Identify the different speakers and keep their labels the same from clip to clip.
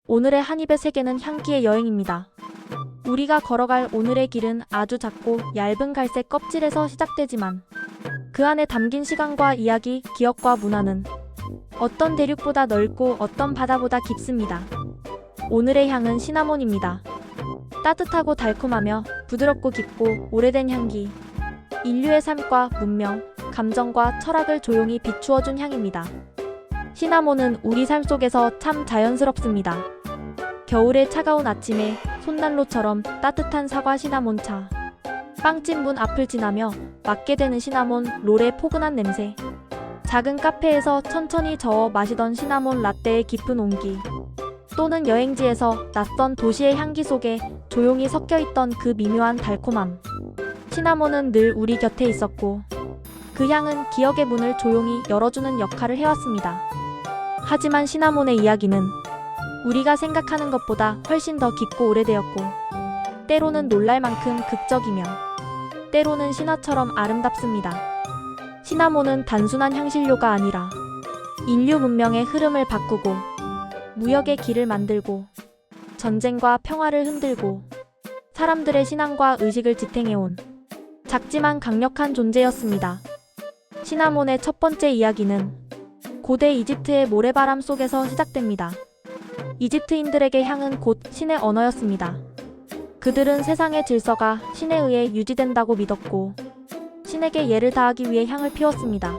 Speaker 1: 오늘의 한 입의 세계는 향기의 여행입니다. 우리가 걸어갈 오늘의 길은 아주 작고 얇은 갈색 껍질에서 시작되지만 그 안에 담긴 시간과 이야기, 기억과 문화는 어떤 대륙보다 넓고 어떤 바다보다 깊습니다. 오늘의 향은 시나몬입니다. 따뜻하고 달콤하며 부드럽고 깊고 오래된 향기. 인류의 삶과 문명, 감정과 철학을 조용히 비추어준 향입니다. 시나몬은 우리 삶 속에서 참 자연스럽습니다. 겨울의 차가운 아침에 손난로처럼 따뜻한 사과 시나몬차, 빵집 문 앞을 지나며 맡게 되는 시나몬 롤의 포근한 냄새, 작은 카페에서 천천히 저어 마시던 시나몬 라떼의 깊은 온기, 또는 여행지에서 낯선 도시의 향기 속에 조용히 섞여있던 그 미묘한 달콤함. 시나몬은 늘 우리 곁에 있었고 그 향은 기억의 문을 조용히 열어주는 역할을 해왔습니다. 하지만 시나몬의 이야기는 우리가 생각하는 것보다 훨씬 더 깊고 오래되었고 때로는 놀랄 만큼 극적이며 때로는 신화처럼 아름답습니다. 시나몬은 단순한 향신료가 아니라 인류 문명의 흐름을 바꾸고 무역의 길을 만들고 전쟁과 평화를 흔들고 사람들의 신앙과 의식을 지탱해온 작지만 강력한 존재였습니다. 시나몬의 첫 번째 이야기는 고대 이집트의 모래바람 속에서 시작됩니다. 이집트인들에게 향은 곧 신의 언어였습니다. 그들은 세상의 질서가 신에 의해 유지된다고 믿었고 신에게 예를 다하기 위해 향을 피웠습니다.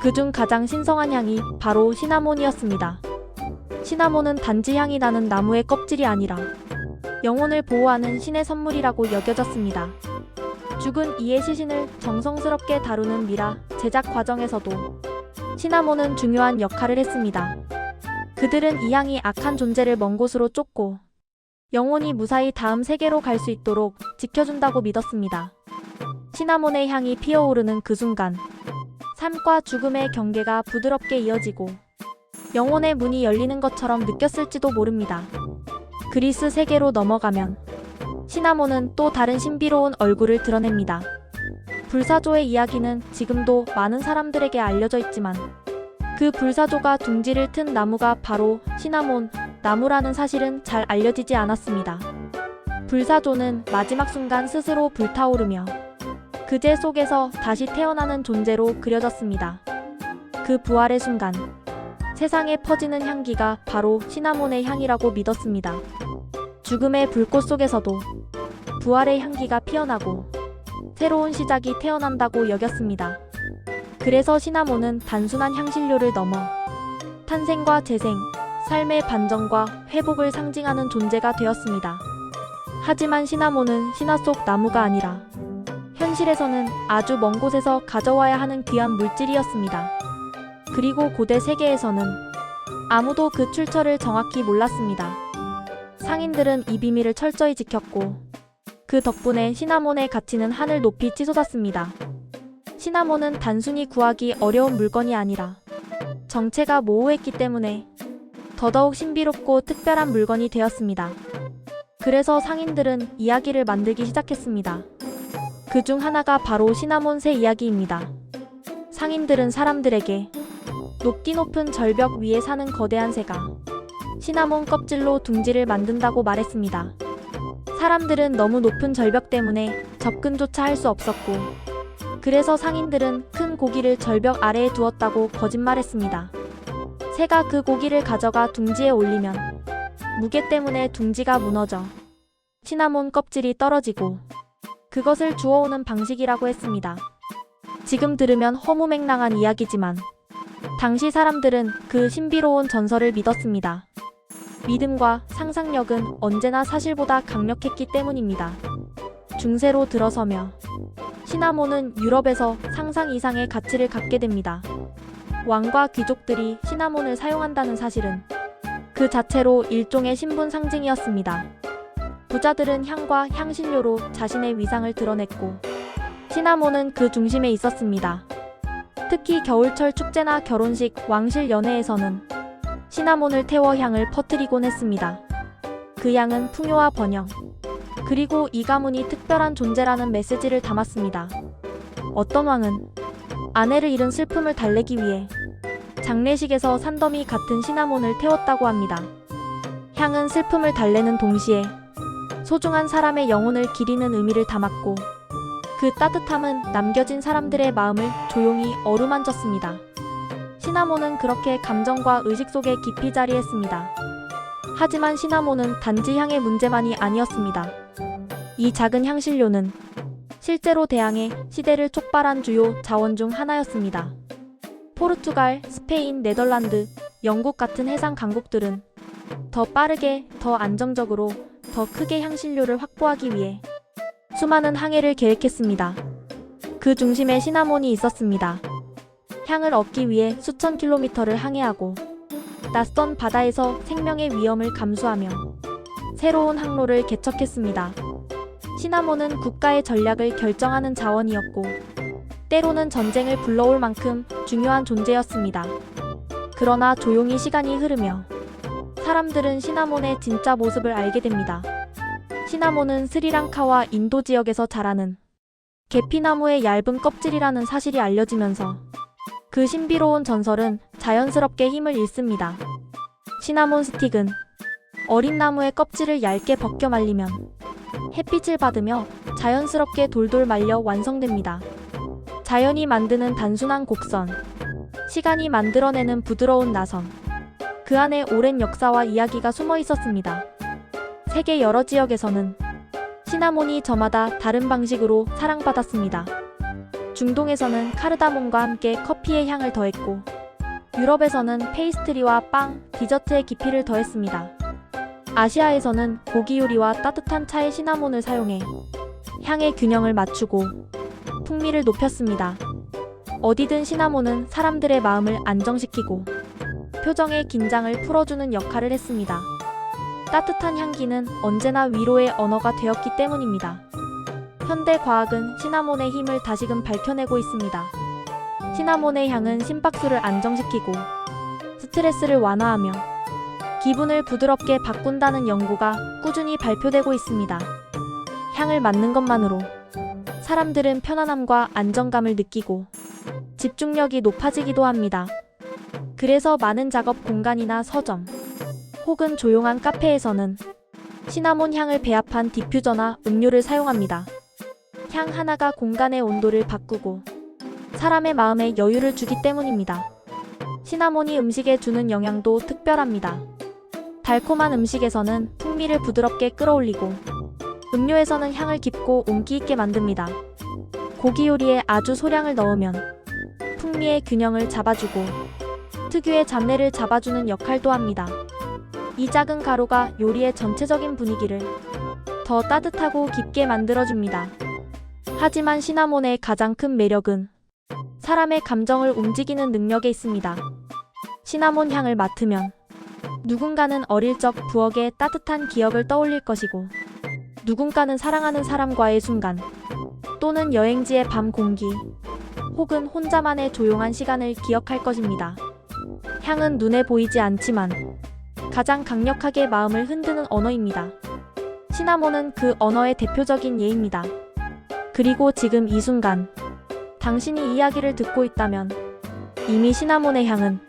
Speaker 1: 그중 가장 신성한 향이 바로 시나몬이었습니다. 시나몬은 단지 향이 나는 나무의 껍질이 아니라 영혼을 보호하는 신의 선물이라고 여겨졌습니다. 죽은 이의 시신을 정성스럽게 다루는 미라 제작 과정에서도 시나몬은 중요한 역할을 했습니다. 그들은 이 향이 악한 존재를 먼 곳으로 쫓고 영혼이 무사히 다음 세계로 갈 수 있도록 지켜준다고 믿었습니다. 시나몬의 향이 피어오르는 그 순간 삶과 죽음의 경계가 부드럽게 이어지고 영혼의 문이 열리는 것처럼 느꼈을지도 모릅니다. 그리스 세계로 넘어가면 시나몬은 또 다른 신비로운 얼굴을 드러냅니다. 불사조의 이야기는 지금도 많은 사람들에게 알려져 있지만 그 불사조가 둥지를 튼 나무가 바로 시나몬 나무라는 사실은 잘 알려지지 않았습니다. 불사조는 마지막 순간 스스로 불타오르며 그제 속에서 다시 태어나는 존재로 그려졌습니다. 그 부활의 순간 세상에 퍼지는 향기가 바로 시나몬의 향이라고 믿었습니다. 죽음의 불꽃 속에서도 부활의 향기가 피어나고 새로운 시작이 태어난다고 여겼습니다. 그래서 시나몬은 단순한 향신료를 넘어 탄생과 재생, 삶의 반전과 회복을 상징하는 존재가 되었습니다. 하지만 시나몬은 신화 속 나무가 아니라 현실에서는 아주 먼 곳에서 가져와야 하는 귀한 물질이었습니다. 그리고 고대 세계에서는 아무도 그 출처를 정확히 몰랐습니다. 상인들은 이 비밀을 철저히 지켰고 그 덕분에 시나몬의 가치는 하늘 높이 치솟았습니다. 시나몬은 단순히 구하기 어려운 물건이 아니라 정체가 모호했기 때문에 더더욱 신비롭고 특별한 물건이 되었습니다. 그래서 상인들은 이야기를 만들기 시작했습니다. 그 중 하나가 바로 시나몬 새 이야기입니다. 상인들은 사람들에게 높디 높은 절벽 위에 사는 거대한 새가 시나몬 껍질로 둥지를 만든다고 말했습니다. 사람들은 너무 높은 절벽 때문에 접근조차 할 수 없었고 그래서 상인들은 큰 고기를 절벽 아래에 두었다고 거짓말했습니다. 새가 그 고기를 가져가 둥지에 올리면 무게 때문에 둥지가 무너져 시나몬 껍질이 떨어지고 그것을 주워오는 방식이라고 했습니다. 지금 들으면 허무맹랑한 이야기지만 당시 사람들은 그 신비로운 전설을 믿었습니다. 믿음과 상상력은 언제나 사실보다 강력했기 때문입니다. 중세로 들어서며 시나몬은 유럽에서 상상 이상의 가치를 갖게 됩니다. 왕과 귀족들이 시나몬을 사용한다는 사실은 그 자체로 일종의 신분 상징이었습니다. 부자들은 향과 향신료로 자신의 위상을 드러냈고 시나몬은 그 중심에 있었습니다. 특히 겨울철 축제나 결혼식, 왕실 연회에서는 시나몬을 태워 향을 퍼뜨리곤 했습니다. 그 향은 풍요와 번영, 그리고 이 가문이 특별한 존재라는 메시지를 담았습니다. 어떤 왕은 아내를 잃은 슬픔을 달래기 위해 장례식에서 산더미 같은 시나몬을 태웠다고 합니다. 향은 슬픔을 달래는 동시에 소중한 사람의 영혼을 기리는 의미를 담았고, 그 따뜻함은 남겨진 사람들의 마음을 조용히 어루만졌습니다. 시나몬은 그렇게 감정과 의식 속에 깊이 자리했습니다. 하지만 시나몬은 단지 향의 문제만이 아니었습니다. 이 작은 향신료는 실제로 대항해 시대를 촉발한 주요 자원 중 하나였습니다. 포르투갈, 스페인, 네덜란드, 영국 같은 해상 강국들은 더 빠르게, 더 안정적으로, 더 크게 향신료를 확보하기 위해 수많은 항해를 계획했습니다. 그 중심에 시나몬이 있었습니다. 향을 얻기 위해 수천 킬로미터를 항해하고 낯선 바다에서 생명의 위험을 감수하며 새로운 항로를 개척했습니다. 시나몬은 국가의 전략을 결정하는 자원이었고, 때로는 전쟁을 불러올 만큼 중요한 존재였습니다. 그러나 조용히 시간이 흐르며 사람들은 시나몬의 진짜 모습을 알게 됩니다. 시나몬은 스리랑카와 인도 지역에서 자라는 계피나무의 얇은 껍질이라는 사실이 알려지면서 그 신비로운 전설은 자연스럽게 힘을 잃습니다. 시나몬 스틱은 어린 나무의 껍질을 얇게 벗겨 말리면 햇빛을 받으며 자연스럽게 돌돌 말려 완성됩니다. 자연이 만드는 단순한 곡선, 시간이 만들어내는 부드러운 나선, 그 안에 오랜 역사와 이야기가 숨어 있었습니다. 세계 여러 지역에서는 시나몬이 저마다 다른 방식으로 사랑받았습니다. 중동에서는 카르다몬과 함께 커피의 향을 더했고, 유럽에서는 페이스트리와 빵, 디저트의 깊이를 더했습니다. 아시아에서는 고기 요리와 따뜻한 차에 시나몬을 사용해 향의 균형을 맞추고 풍미를 높였습니다. 어디든 시나몬은 사람들의 마음을 안정시키고 표정의 긴장을 풀어주는 역할을 했습니다. 따뜻한 향기는 언제나 위로의 언어가 되었기 때문입니다. 현대 과학은 시나몬의 힘을 다시금 밝혀내고 있습니다. 시나몬의 향은 심박수를 안정시키고 스트레스를 완화하며 기분을 부드럽게 바꾼다는 연구가 꾸준히 발표되고 있습니다. 향을 맡는 것만으로 사람들은 편안함과 안정감을 느끼고 집중력이 높아지기도 합니다. 그래서 많은 작업 공간이나 서점, 혹은 조용한 카페에서는 시나몬 향을 배합한 디퓨저나 음료를 사용합니다. 향 하나가 공간의 온도를 바꾸고 사람의 마음에 여유를 주기 때문입니다. 시나몬이 음식에 주는 영향도 특별합니다. 달콤한 음식에서는 풍미를 부드럽게 끌어올리고, 음료에서는 향을 깊고 온기 있게 만듭니다. 고기 요리에 아주 소량을 넣으면 풍미의 균형을 잡아주고 특유의 잡내를 잡아주는 역할도 합니다. 이 작은 가루가 요리의 전체적인 분위기를 더 따뜻하고 깊게 만들어줍니다. 하지만 시나몬의 가장 큰 매력은 사람의 감정을 움직이는 능력에 있습니다. 시나몬 향을 맡으면 누군가는 어릴 적 부엌의 따뜻한 기억을 떠올릴 것이고, 누군가는 사랑하는 사람과의 순간, 또는 여행지의 밤 공기, 혹은 혼자만의 조용한 시간을 기억할 것입니다. 향은 눈에 보이지 않지만 가장 강력하게 마음을 흔드는 언어입니다. 시나몬은 그 언어의 대표적인 예입니다. 그리고 지금 이 순간, 당신이 이야기를 듣고 있다면 이미 시나몬의 향은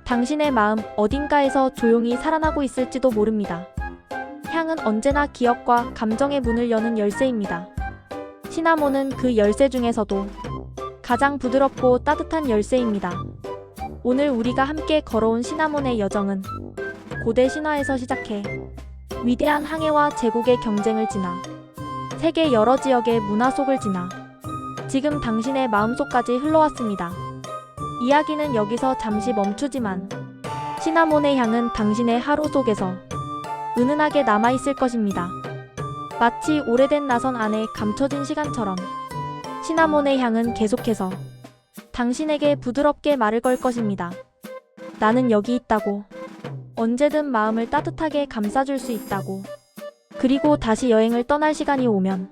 Speaker 1: 당신의 마음 어딘가에서 조용히 살아나고 있을지도 모릅니다. 향은 언제나 기억과 감정의 문을 여는 열쇠입니다. 시나몬은 그 열쇠 중에서도 가장 부드럽고 따뜻한 열쇠입니다. 오늘 우리가 함께 걸어온 시나몬의 여정은 고대 신화에서 시작해 위대한 항해와 제국의 경쟁을 지나 세계 여러 지역의 문화 속을 지나 지금 당신의 마음속까지 흘러왔습니다. 이야기는 여기서 잠시 멈추지만 시나몬의 향은 당신의 하루 속에서 은은하게 남아있을 것입니다. 마치 오래된 나선 안에 감춰진 시간처럼 시나몬의 향은 계속해서 당신에게 부드럽게 말을 걸 것입니다. 나는 여기 있다고. 언제든 마음을 따뜻하게 감싸줄 수 있다고. 그리고 다시 여행을 떠날 시간이 오면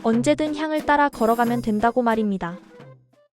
Speaker 1: 언제든 향을 따라 걸어가면 된다고 말입니다.